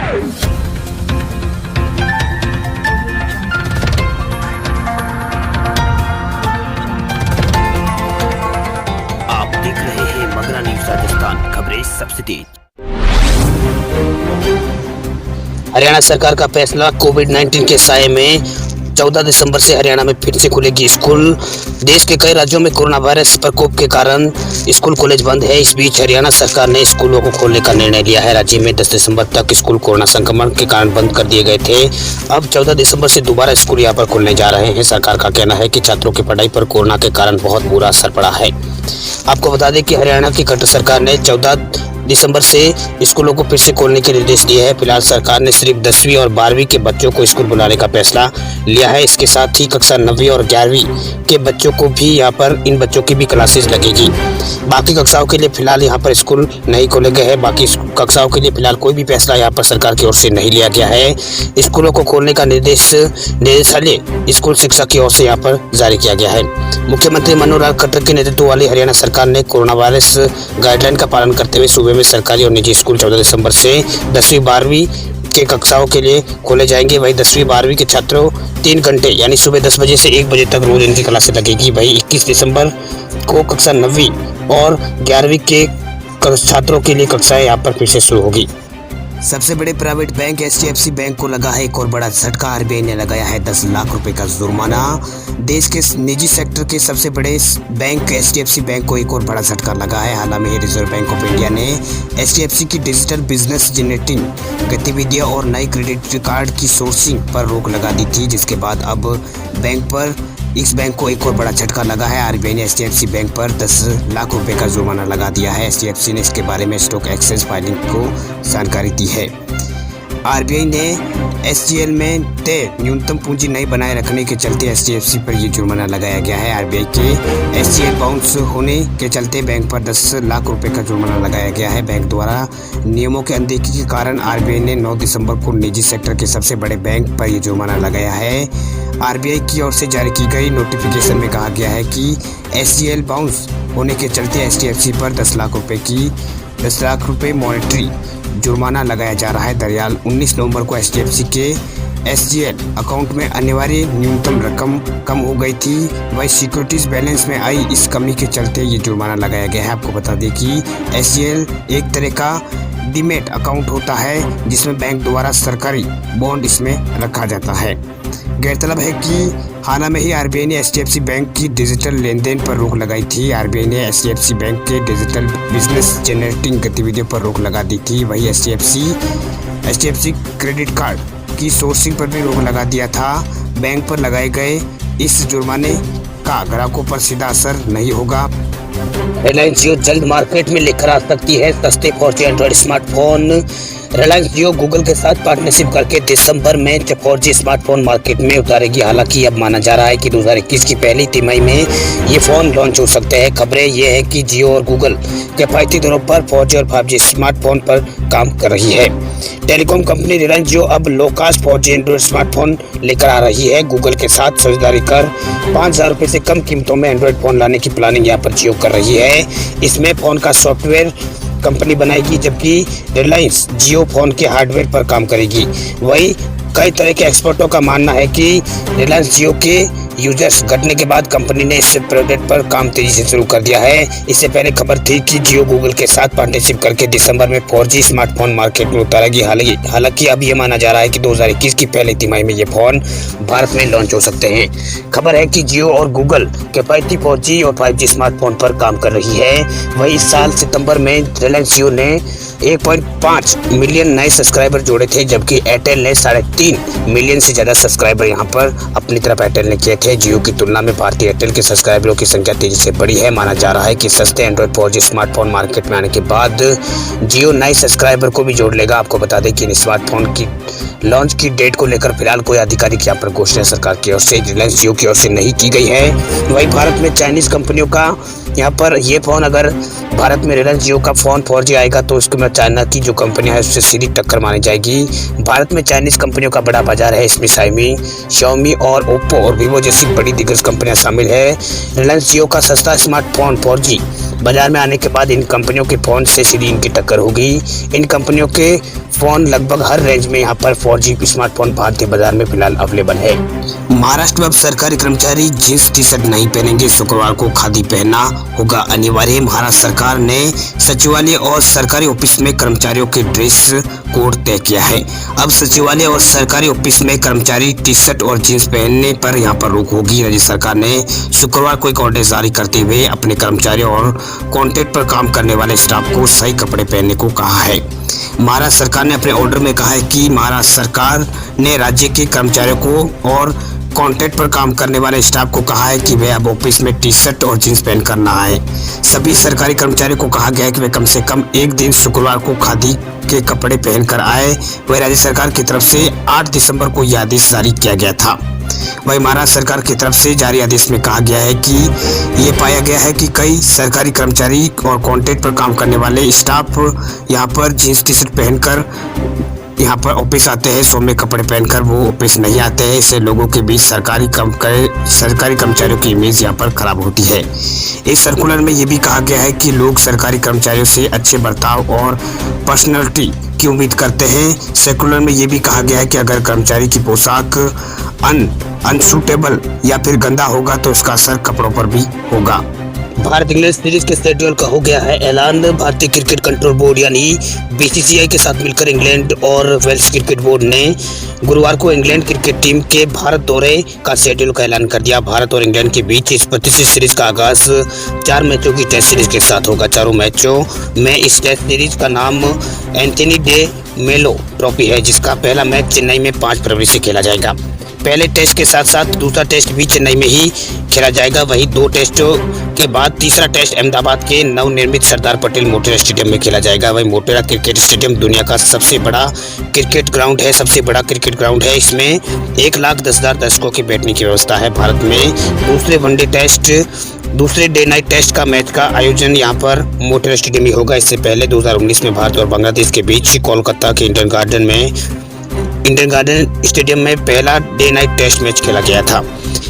आप देख रहे हैं मगरा न्यूज राजस्थान, खबरें सबसे तेज। हरियाणा सरकार का फैसला, कोविड-19 के साए में 14 दिसंबर से हरियाणा में फिर से खुलेगी स्कूल। देश के कई राज्यों में कोरोना वायरस प्रकोप के कारण स्कूल कॉलेज बंद है। इस बीच हरियाणा सरकार ने स्कूलों को खोलने का निर्णय लिया है। राज्य में 10 दिसंबर तक स्कूल कोरोना संक्रमण के कारण बंद कर दिए गए थे। अब 14 दिसंबर से दोबारा स्कूल यहाँ पर खुलने जा रहे हैं। सरकार का कहना है कि छात्रों की पढ़ाई पर कोरोना के कारण बहुत बुरा असर पड़ा है। आपको बता दें कि हरियाणा की खट्टर सरकार ने 14 दिसंबर से स्कूलों को फिर से खोलने के निर्देश दिए हैं। फिलहाल सरकार ने सिर्फ 10वीं और 12वीं के बच्चों को स्कूल बुलाने का फैसला लिया है। इसके साथ ही कक्षा 9वीं और 11वीं के बच्चों को भी यहाँ पर इन बच्चों की भी क्लासेस लगेगी। बाकी कक्षाओं के लिए फिलहाल यहाँ पर स्कूल नहीं खोले गए हैं। बाकी कक्षाओं के लिए फिलहाल कोई भी फैसला यहाँ पर सरकार की ओर से नहीं लिया गया है। स्कूलों को खोलने का निर्देश निदेशालय स्कूल शिक्षा की ओर से यहाँ पर जारी किया गया है। मुख्यमंत्री मनोहर लाल खट्टर के नेतृत्व वाली हरियाणा सरकार ने कोरोना वायरस गाइडलाइन का पालन करते हुए सूबे में सरकारी और निजी स्कूल 14 दिसंबर से 10वीं 12वीं के कक्षाओं के लिए खोले जाएंगे। वहीं 10वीं 12वीं के छात्रों 3 घंटे यानी सुबह 10 बजे से 1 बजे तक रोज इनकी क्लासें लगेगी। वहीं 21 दिसंबर को कक्षा 9वीं और 11वीं के छात्रों के लिए कक्षाएं यहाँ पर फिर से शुरू होगी। सबसे बड़े प्राइवेट बैंक HDFC बैंक को लगा है एक और बड़ा झटका। RBI ने लगाया है 10 लाख रुपए का जुर्माना। देश के निजी सेक्टर के सबसे बड़े बैंक HDFC बैंक को एक और बड़ा झटका लगा है। हाल में रिजर्व बैंक ऑफ इंडिया ने HDFC की डिजिटल बिजनेस जनरेटिंग गतिविधियों और नई क्रेडिट कार्ड की सोर्सिंग पर रोक लगा दी थी, जिसके बाद अब इस बैंक को एक और बड़ा झटका लगा है। RBI ने HDFC बैंक पर 10 लाख रुपए का जुर्माना लगा दिया है। HDFC ने इसके बारे में स्टॉक एक्सचेंज फाइलिंग को जानकारी दी है। RBI ने SGL में तय न्यूनतम पूंजी नहीं बनाए रखने के चलते HDFC पर यह जुर्माना लगाया गया है। RBI के SGL बाउंस होने के चलते बैंक पर 10 लाख रुपए का जुर्माना लगाया गया है। बैंक द्वारा नियमों की अनदेखी के कारण RBI ने 9 दिसंबर को निजी सेक्टर के सबसे बड़े बैंक पर यह जुर्माना लगाया है। RBI की ओर से जारी की गई नोटिफिकेशन में कहा गया है कि SGL बाउंस होने के चलते HDFC पर 10 लाख रुपए मॉनेटरी जुर्माना लगाया जा रहा है। दरअसल 19 नवंबर को HDFC के SGL अकाउंट में अनिवार्य न्यूनतम रकम कम हो गई थी। वही सिक्योरिटीज बैलेंस में आई इस कमी के चलते ये जुर्माना लगाया गया है। आपको बता दें कि SGL एक तरह का डीमैट अकाउंट होता है जिसमें बैंक द्वारा सरकारी बॉन्ड इसमें रखा जाता है। गौरतलब है कि हाल में ही RBI ने HDFC बैंक की डिजिटल लेन देन पर रोक लगाई थी। RBI ने HDFC बैंक के डिजिटल बिजनेस जनरेटिंग गतिविधियों पर रोक लगा दी थी। वही HDFC क्रेडिट कार्ड की सोर्सिंग पर भी रोक लगा दिया था। बैंक पर लगाए गए इस जुर्माने का ग्राहकों पर सीधा असर नहीं होगा। रिलायंस जियो जल्द मार्केट में लेकर आ सकती है सस्ते 4G एंड्रॉइड स्मार्टफोन। रिलायंस जियो गूगल के साथ पार्टनरशिप करके दिसंबर में 4G स्मार्टफोन मार्केट में उतारेगी। हालांकि अब माना जा रहा है कि 2021 की पहली तिमाही में ये फोन लॉन्च हो सकते हैं। खबरें ये है कि जियो और गूगल किफायती दरों पर 4G और 5G स्मार्टफोन पर काम कर रही है। टेलीकॉम कंपनी रिलायंस जियो अब लो कास्ट 4G एंड्रॉइड स्मार्टफोन लेकर आ रही है। गूगल के साथ साझेदारी कर 5,000 रुपए से कम कीमतों में एंड्रॉइड फोन लाने की प्लानिंग यहाँ पर जियो कर रही है। इसमें फोन का सॉफ्टवेयर कंपनी बनाएगी, जबकि रिलायंस जियो फोन के हार्डवेयर पर काम करेगी। वही कई तरह के एक्सपर्टों का मानना है कि रिलायंस जियो के यूजर्स घटने के बाद कंपनी ने इस प्रोजेक्ट पर काम तेजी से शुरू कर दिया है। इससे पहले खबर थी कि जियो गूगल के साथ पार्टनरशिप करके दिसंबर में 4G स्मार्टफोन मार्केट में उतारेगी। हालांकि अब ये माना जा रहा है कि 2021 की पहली तिमाही में ये फोन भारत में लॉन्च हो सकते हैं। खबर है कि जियो और गूगल किफायती 4G और 5G स्मार्टफोन पर काम कर रही है। वही इस साल सितंबर में रिलायंस जियो ने 1.5 मिलियन नए सब्सक्राइबर जोड़े थे, जबकि एयरटेल ने 3.5 मिलियन से ज्यादा सब्सक्राइबर यहाँ पर अपनी तरफ एयरटेल ने किए थे। जियो की तुलना में भारतीय एयरटेल के सब्सक्राइबरों की संख्या तेजी से बढ़ी है। माना जा रहा है कि सस्ते एंड्रॉइड 4G स्मार्टफोन मार्केट में आने के बाद जियो नए सब्सक्राइबर को भी जोड़ लेगा। आपको बता दें कि इन स्मार्टफोन की लॉन्च की डेट को लेकर फिलहाल कोई आधिकारिक यहाँ पर घोषणा सरकार की ओर से रिलायंस जियो की ओर से नहीं की गई है। वही भारत में चाइनीज कंपनियों का यहाँ पर ये फोन, अगर भारत में रिलायंस जियो का फोन 4G आएगा तो उसमें चाइना की जो कंपनियां है उससे सीधी टक्कर मानी जाएगी। भारत में चाइनीज कंपनियों का बड़ा बाजार है। इसमें Xiaomi और ओप्पो और वीवो जैसी बड़ी दिग्गज कंपनियां शामिल है। रिलायंस जियो का सस्ता स्मार्टफोन 4G बाजार में आने के बाद इन कंपनियों के फ़ोन से सीधी इनकी टक्कर होगी। इन कंपनियों के फ़ोन लगभग हर रेंज में यहाँ पर 4G स्मार्टफोन भारतीय बाजार में फिलहाल अवेलेबल है। महाराष्ट्र में अब सरकारी कर्मचारी जींस टी शर्ट नहीं पहनेंगे, शुक्रवार को खादी पहनना होगा अनिवार्य। महाराष्ट्र सरकार ने सचिवालय और सरकारी ऑफिस में कर्मचारियों के ड्रेस कोड तय किया है। अब सचिवालय और सरकारी ऑफिस में कर्मचारी टी शर्ट और जींस पहनने पर यहाँ पर रोक होगी। राज्य सरकार ने शुक्रवार को एक ऑर्डर जारी करते हुए अपने कर्मचारियों और कॉन्ट्रैक्ट पर काम करने वाले स्टाफ को सही कपड़े पहनने को कहा है। महाराष्ट्र सरकार ने अपने ऑर्डर में कहा है कि महाराष्ट्र सरकार ने राज्य के कर्मचारियों को और कॉन्ट्रैक्ट पर काम करने वाले स्टाफ को कहा है कि वे अब ऑफिस में टी शर्ट और जींस पहनकर ना आए। सभी सरकारी कर्मचारियों को कहा गया है कि वे कम से कम एक दिन शुक्रवार को खादी के कपड़े पहनकर आए। वह राज्य सरकार की तरफ से 8 दिसंबर को यह आदेश जारी किया गया था। वहीं महाराष्ट्र सरकार की तरफ से जारी आदेश में कहा गया है कि ये पाया गया है कि कई सरकारी कर्मचारी और कॉन्ट्रैक्ट पर काम करने वाले स्टाफ यहाँ पर जींस टी शर्ट पहनकर यहाँ पर ऑफिस आते हैं, सौम्य कपड़े पहनकर वो ऑफिस नहीं आते हैं। इससे लोगों के बीच सरकारी कर्मचारियों की इमेज यहाँ पर खराब होती है। इस सर्कुलर में ये भी कहा गया है कि लोग सरकारी कर्मचारियों से अच्छे बर्ताव और पर्सनैलिटी की उम्मीद करते हैं। सर्कुलर में ये भी कहा गया है कि अगर कर्मचारी की पोशाक अनसूटेबल या फिर गंदा होगा तो उसका असर कपड़ों पर भी होगा। भारत इंग्लैंड सीरीज के शेड्यूल का हो गया है ऐलान। भारतीय क्रिकेट कंट्रोल बोर्ड यानी बीसीसीआई के साथ मिलकर इंग्लैंड और वेल्स क्रिकेट बोर्ड ने गुरुवार को इंग्लैंड क्रिकेट टीम के भारत दौरे का शेड्यूल का ऐलान कर दिया। भारत और इंग्लैंड के बीच इस 25वीं सीरीज का आगाज 4 मैचों की टेस्ट सीरीज के साथ होगा। चारों मैचों में इस टेस्ट सीरीज का नाम एंथनी डे मेलो ट्रॉफी है, जिसका पहला मैच चेन्नई में 5 फरवरी से खेला जाएगा। पहले टेस्ट के साथ साथ दूसरा टेस्ट भी चेन्नई में ही खेला जाएगा। वहीं 2 टेस्टों के बाद तीसरा टेस्ट अहमदाबाद के नवनिर्मित सरदार पटेल मोटेरा स्टेडियम में खेला जाएगा। वहीं मोटेरा क्रिकेट स्टेडियम दुनिया का सबसे बड़ा क्रिकेट ग्राउंड है। इसमें 1,10,000 दर्शकों के बैठने की व्यवस्था है। भारत में दूसरे डे नाइट टेस्ट का मैच का आयोजन यहाँ पर मोटेरा स्टेडियम में होगा। इससे पहले 2019 में भारत और बांग्लादेश के बीच कोलकाता के इंडन गार्डन स्टेडियम में पहला डे नाइट टेस्ट मैच खेला गया था।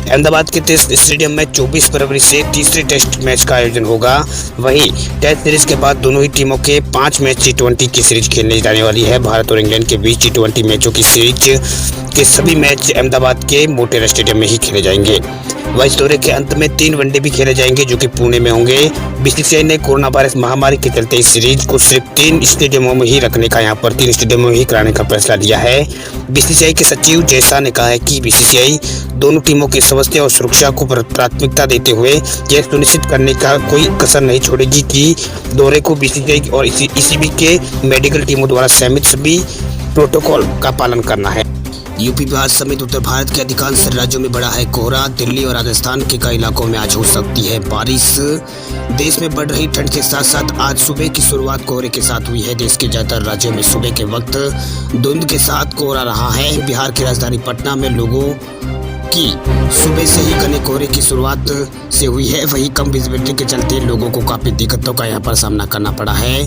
अहमदाबाद के टेस्ट स्टेडियम में 24 फरवरी से तीसरे टेस्ट मैच का आयोजन होगा। वहीं टेस्ट सीरीज के बाद दोनों ही टीमों के 5 मैच T20 की सीरीज खेलने जाने वाली है। भारत और इंग्लैंड के बीच T20 मैचों की सीरीज के सभी मैच अहमदाबाद के मोटेरा स्टेडियम में ही खेले जाएंगे। वहीं इस दौरे के अंत में 3 वनडे भी खेले जाएंगे जो कि पुणे में होंगे। बीसीसीआई ने कोरोना वायरस महामारी के चलते इस सीरीज को सिर्फ 3 स्टेडियमों में ही रखने का यहाँ पर 3 स्टेडियमों में ही कराने का फैसला लिया है। बीसीसीआई के सचिव जयशाह ने कहा है कि बीसीसीआई दोनों टीमों की स्वास्थ्य और सुरक्षा को प्राथमिकता देते हुए यह सुनिश्चित करने का कोई कसर नहीं छोड़ेगी कि दौरे को बीसीसीआई और ईसीबी के मेडिकल टीमों द्वारा सहमत सभी प्रोटोकॉल का पालन करना है। यूपी बिहार समेत उत्तर भारत के अधिकांश राज्यों में बढ़ा है कोहरा। दिल्ली और राजस्थान के कई इलाकों में आज हो सकती है बारिश। देश में बढ़ रही ठंड के साथ साथ आज सुबह की शुरुआत कोहरे के साथ हुई है। देश के ज्यादातर राज्यों में सुबह के वक्त धुंध के साथ कोहरा रहा है। बिहार की राजधानी पटना में लोगों की सुबह से ही घने कोहरे की शुरुआत से हुई है। वहीं कम विजिबिलिटी के चलते लोगों को काफ़ी दिक्कतों का यहाँ पर सामना करना पड़ा है।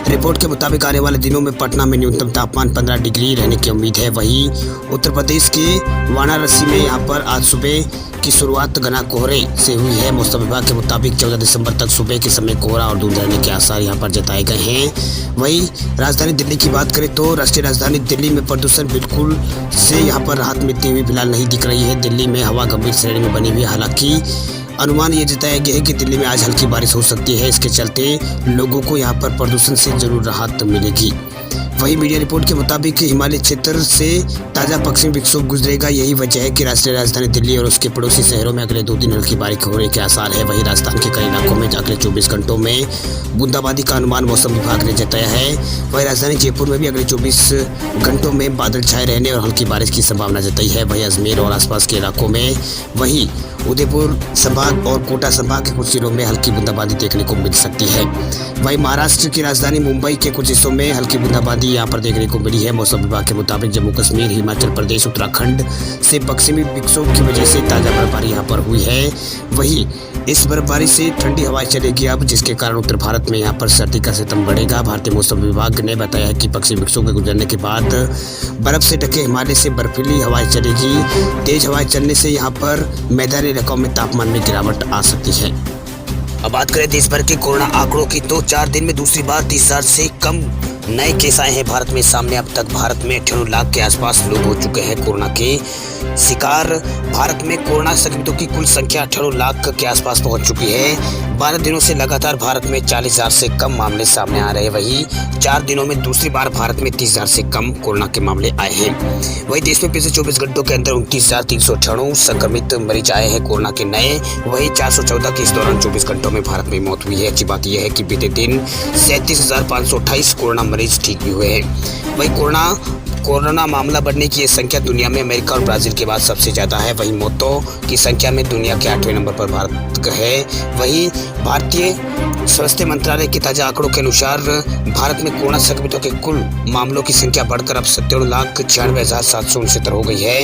रिपोर्ट के मुताबिक आने वाले दिनों में पटना में न्यूनतम तापमान 15 डिग्री रहने की उम्मीद है। वहीं उत्तर प्रदेश के वाराणसी में यहाँ पर आज सुबह की शुरुआत घना कोहरे से हुई है। मौसम विभाग के मुताबिक 14 दिसंबर तक सुबह के समय कोहरा और धुंध रहने के आसार यहाँ पर जताए गए हैं। वहीं राजधानी दिल्ली की बात करें तो राष्ट्रीय राजधानी दिल्ली में प्रदूषण बिल्कुल से यहाँ पर राहत मिलती हुई फिलहाल नहीं दिख रही है। दिल्ली में हवा गंभीर श्रेणी में बनी हुई, हालांकि अनुमान ये जताया गया है कि दिल्ली में आज हल्की बारिश हो सकती है। इसके चलते लोगों को यहाँ पर प्रदूषण से जरूर राहत मिलेगी। वहीं मीडिया रिपोर्ट के मुताबिक हिमालय क्षेत्र से ताज़ा पश्चिमी विक्षोभ गुजरेगा। यही वजह है कि राष्ट्रीय राजधानी दिल्ली और उसके पड़ोसी शहरों में अगले 2 दिन हल्की बारिश होने के आसार है। वहीं राजस्थान के कई इलाकों में अगले 24 घंटों में बूंदाबांदी का अनुमान मौसम विभाग ने जताया है। वहीं राजधानी जयपुर में भी अगले 24 घंटों में बादल छाए रहने और हल्की बारिश की संभावना जताई है। वहीं अजमेर और आसपास के इलाकों में, वहीं उदयपुर संभाग और कोटा संभाग के कुछ जिलों में हल्की बूंदाबांदी देखने को मिल सकती है। वहीं महाराष्ट्र की राजधानी मुंबई के कुछ हिस्सों में हल्की बूंदाबांदी यहाँ पर देखने को मिली है। मौसम विभाग के मुताबिक जम्मू कश्मीर, हिमाचल प्रदेश, उत्तराखंड से पश्चिमी विक्षोभ की वजह से ताज़ा बर्फबारी यहाँ पर हुई है। वहीं इस बर्फबारी से ठंडी हवाएं चलेगी अब, जिसके कारण उत्तर भारत में यहाँ पर सर्दी का सितम बढ़ेगा। भारतीय मौसम विभाग ने बताया है कि पश्चिमी विक्षोभ के गुजरने के बाद बर्फ से ढके हिमालय से बर्फीली हवाएं चलेगी। तेज हवाएं चलने से यहाँ पर मैदानी इलाकों में तापमान में गिरावट आ सकती है। अब बात करें देश भर के कोरोना आंकड़ों की तो 4 दिन में दूसरी बार 30,000 से कम नए केस आए हैं भारत में सामने। अब तक भारत में 98 लाख के आसपास लोग हो चुके हैं कोरोना के शिकार। भारत में कोरोना संक्रमितों की कुल संख्या 98 लाख के आसपास पहुंच चुकी है। 12 दिनों से लगातार भारत में 40,000 से कम मामले सामने आ रहे हैं। वहीं 4 दिनों में दूसरी बार भारत में 30,000 से कम कोरोना के मामले आए हैं। वहीं देश में पिछले 24 घंटों के अंदर 29,398 संक्रमित मरीज आए हैं कोरोना के नए। वहीं 414 की इस दौरान 24 घंटों में भारत में मौत हुई है। अच्छी बात यह है कि बीते दिन 37,528 कोरोना मरीज ठीक भी हुए हैं। वहीं कोरोना मामला बढ़ने की ये संख्या दुनिया में अमेरिका और ब्राजील के बाद सबसे ज्यादा है। वहीं मौतों की संख्या में दुनिया के 8वें नंबर पर भारत है। वहीं भारतीय स्वास्थ्य मंत्रालय के ताजा आंकड़ों के अनुसार भारत में कोरोना संक्रमितों के कुल मामलों की संख्या बढ़कर अब 97,96,769 हो गई है।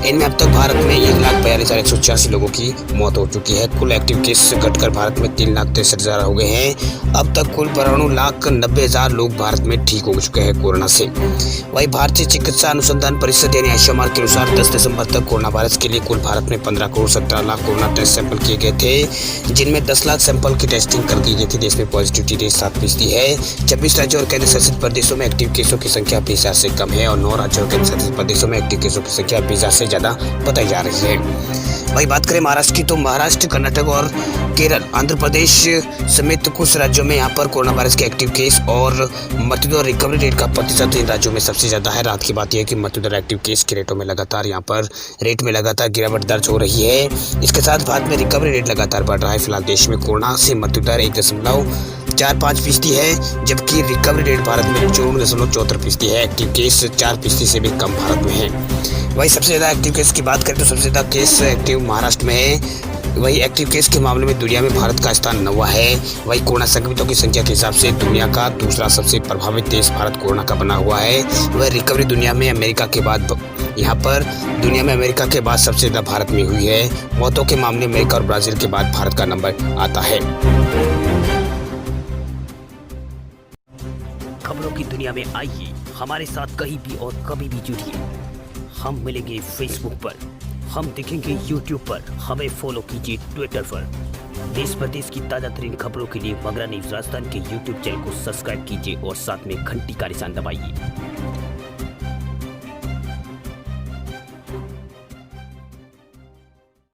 इनमें अब तक भारत में 1,42,186 लोगों की मौत हो चुकी है। कुल एक्टिव केस घटकर भारत में 3,63,000 हो गए हैं। अब तक कुल 92,90,000 लोग भारत में ठीक हो चुके हैं कोरोना से। वहीं भारतीय चिकित्सा अनुसंधान परिषद यानी आईसीएमआर के अनुसार 10 दिसंबर तक कोरोना वायरस के लिए कुल भारत में 15,17,00,000 कोरोना टेस्ट सैंपल किए गए थे, जिनमें 10 लाख सैंपल की टेस्टिंग कर दी गई थी। देश में पॉजिटिविटी रेट 7% है। 26 राज्यों और केंद्र शासित प्रदेशों में एक्टिव केसों की संख्या 20,000 से कम है और 9 राज्यों और केंद्र शासित प्रदेशों में एक्टिव केसों की संख्या 20,000 से ज्यादा बताई जा रही है। वही बात करें महाराष्ट्र की तो महाराष्ट्र, कर्नाटक और केरल, आंध्र प्रदेश समेत कुछ राज्यों में यहाँ पर कोरोना वायरस के एक्टिव केस और मृत्यु दर रिकवरी रेट का प्रतिशत इन राज्यों में सबसे ज्यादा है। रात की बात यह है कि मृत्यु दर एक्टिव केस के रेटों में लगातार रेट में लगातार गिरावट दर्ज हो रही है। इसके साथ भारत में रिकवरी रेट लगातार बढ़ रहा है। फिलहाल देश में कोरोना से मृत्यु दर 1.45% है, जबकि रिकवरी रेट भारत में 4.74% है। एक्टिव केस 4% से भी कम भारत में है। वही सबसे ज्यादा एक्टिव केस की बात करें तो सबसे ज्यादा केस एक्टिव महाराष्ट्र में है। वही एक्टिव केस के मामले में दुनिया में भारत का स्थान 9वां है। वही कोरोना संक्रमितों की संख्या के हिसाब से दुनिया का दूसरा सबसे प्रभावित देश भारत कोरोना का बना हुआ है। वह रिकवरी दुनिया में अमेरिका के बाद सबसे ज्यादा भारत में हुई है। मौतों के मामले में अमेरिका और ब्राजील के बाद भारत का नंबर आता है। खबरों की दुनिया में आइए हमारे साथ कहीं भी और कभी भी जुड़िए। हम मिलेंगे फेसबुक पर, हम दिखेंगे यूट्यूब पर, हमें फॉलो कीजिए ट्विटर पर। देश प्रदेश की ताजा तरीन खबरों के लिए मगरा न्यूज राजस्थान के यूट्यूब चैनल को सब्सक्राइब कीजिए और साथ में घंटी का निशान दबाइए।